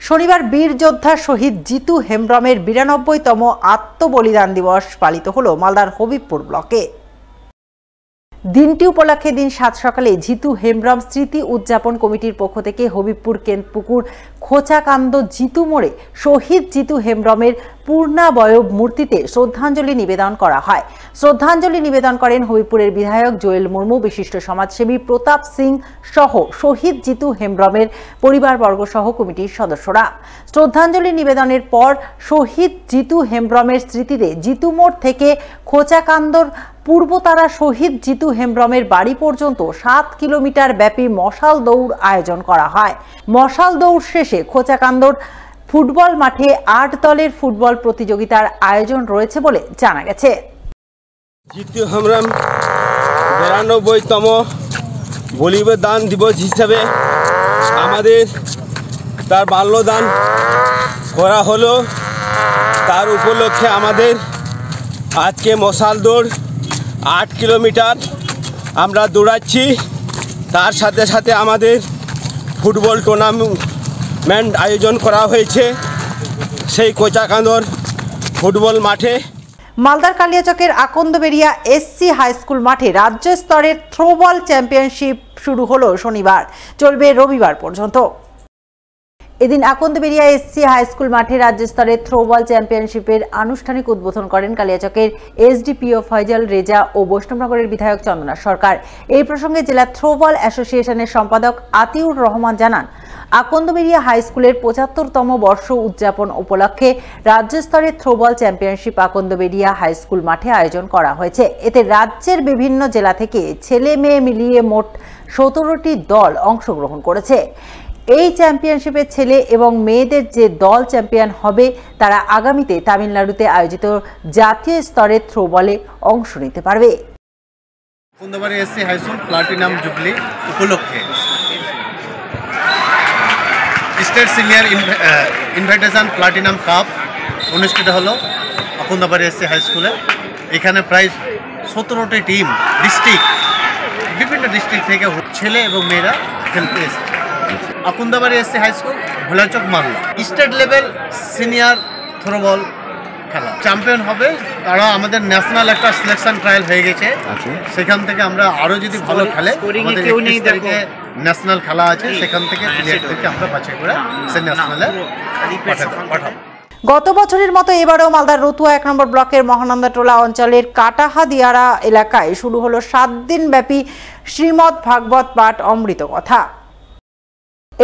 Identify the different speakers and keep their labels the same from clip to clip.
Speaker 1: শনিবার বীর যোদ্ধা শহীদ জিতু হেমব্রমের ৯২তম আত্মবলিদান দিবস পালিত হলো মালদার হবিবপুর ব্লকে। দিনটি উপলক্ষে দিন ৭ সকালে জিতু হেমব্রম স্মৃতি উদযাপন কমিটির পক্ষ থেকে হবিবপুর কেন্দ্রপুকুর খোঁচাকান্দ জিতু মোড়ে শহীদ জিতু হেমব্রমের পূর্ণাবয়ব মূর্তিতে শ্রদ্ধাঞ্জলি নিবেদন করা হয়। শ্রদ্ধাঞ্জলি নিবেদন করেন হবিবপুরের বিধায়ক জোয়েল মুর্মু, বিশিষ্ট সমাজসেবী প্রতাপ সিং সহ শহীদ জিতু হেমব্রমের পরিবারবর্গ সহ কমিটির সদস্যরা। শ্রদ্ধাঞ্জলি নিবেদনের পর শহীদ জিতু হেমব্রমের স্মৃতিতে জিতু মোড় থেকে খোঁচাকান্দর পূর্বতারা শহীদ জিতু হেমব্রমের বাড়ি পর্যন্ত ৭ কিলোমিটার ব্যাপী মশাল দৌড় আয়োজন করা হয়। মশাল দৌড় শেষে খোঁচাকান্দর ফুটবল মাঠে ৮ দলের ফুটবল প্রতিযোগিতার আয়োজন রয়েছে বলে জানা গেছে।
Speaker 2: জিতু হেমব্রম ৯২তম বলিদান দিবস হিসেবে আমাদের তার বাল্যদান করা হলো। তার উপলক্ষে আমাদের আজকে মশাল দৌড় ৮ কিলোমিটার আমরা দৌড়াচ্ছি। তার সাথে সাথে আমাদের ফুটবল টুর্নামেন্ট আয়োজন করা হয়েছে সেই খোঁচাকান্দর ফুটবল মাঠে।
Speaker 1: মালদার কালিয়াচকের আকন্দবেড়িয়া এসসি হাই স্কুল মাঠে রাজ্য স্তরের থ্রোবল চ্যাম্পিয়নশিপ শুরু হলো শনিবার, চলবে রবিবার পর্যন্ত। এদিন আকন্দবেড়িয়া এসসি হাই স্কুল মাঠে রাজ্য স্তরের থ্রোবল চ্যাম্পিয়নশিপের আনুষ্ঠানিক উদ্বোধন করেন কালিয়াচকের এসডিপিও ফয়জল রেজা ও বৈষ্ণবনগরের বিধায়ক চন্দনা সরকার। এই প্রসঙ্গে জেলা থ্রোবল অ্যাসোসিয়েশনের সম্পাদক আতিউর রহমান জানান, আকন্দবেড়িয়া হাই স্কুলের ৭৫তম বর্ষ উদযাপন উপলক্ষে রাজ্য স্তরের থ্রোবল চ্যাম্পিয়নশিপ আকন্দবেড়িয়া হাই স্কুল মাঠে আয়োজন করা হয়েছে। এতে রাজ্যের বিভিন্ন জেলা থেকে ছেলে মেয়ে মিলিয়ে মোট ১৭টি দল অংশগ্রহণ করেছে। এই চ্যাম্পিয়নশিপে ছেলে এবং মেয়েদের যে দল চ্যাম্পিয়ন হবে তারা আগামীতে তামিলনাড়ুতে আয়োজিত জাতীয় স্তরের থ্রোবলে অংশ নিতে পারবে।
Speaker 3: Akandabari SC high school platinum jubilee উপলক্ষে state senior invitation platinum cup অনুষ্ঠিত হলো আকন্দবাড়ি এসসি হাই স্কুলে। এখানে প্রায় ১৭টি টিম বিভিন্ন ডিস্ট্রিক্ট থেকে ছেলে এবং মেয়েরা খেলতে এসেছে। Akandabari SC high school Bholachak Malda state level senior throwball খেলা চ্যাম্পিয়ন হবে। তারা আমাদের ন্যাশনাল একটা সিলেকশন ট্রায়াল হয়ে গেছে, সেখান থেকে আমরা আরও যদি ভালো খেলে আমাদের ন্যাশনাল খেলা আছে, সেখান থেকে প্লেয়ারদেরকে আমরা বাছাই করে সে ন্যাশনালে পাঠাবো।
Speaker 1: গত বছরের মতো এবারেও মালদার রতুয়া ১ নম্বর ব্লকের মহানন্দাটোলা অঞ্চলের কাটাহা দিয়ারা এলাকায় শুরু হলো ৭ দিন ব্যাপী শ্রীমদ ভাগবত পাঠ অমৃত কথা।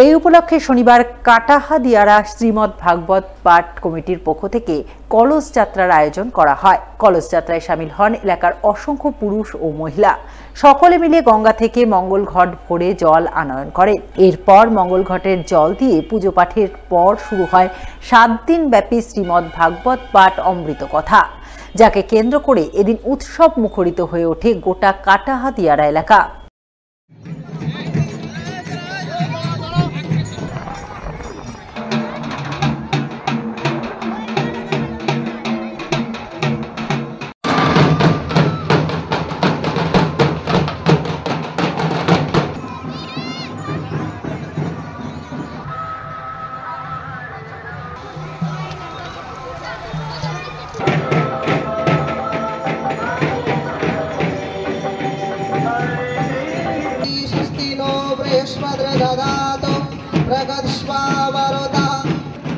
Speaker 1: এই উপলক্ষে শনিবার কাটাহা দিয়ারা শ্রীমদ ভাগবত পাঠ কমিটির পক্ষ থেকে কলস যাত্রার আয়োজন করা হয়। কলস যাত্রায় সামিল হন এলাকার অসংখ্য পুরুষ ও মহিলা। সকলে মিলে গঙ্গা থেকে মঙ্গল ঘট ভরে জল আনয়ন করেন। এরপর মঙ্গল ঘটের জল দিয়ে পুজো পাঠের পর শুরু হয় ৭ দিন ব্যাপী শ্রীমদ ভাগবত পাঠ অমৃত কথা, যাকে কেন্দ্র করে এদিন উৎসব মুখরিত হয়ে ওঠে গোটা কাটাহা দিয়ারা এলাকা।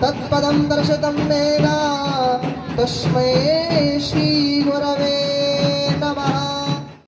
Speaker 4: तत्पदं दर्शितं मेन तस्मै श्री गुरवे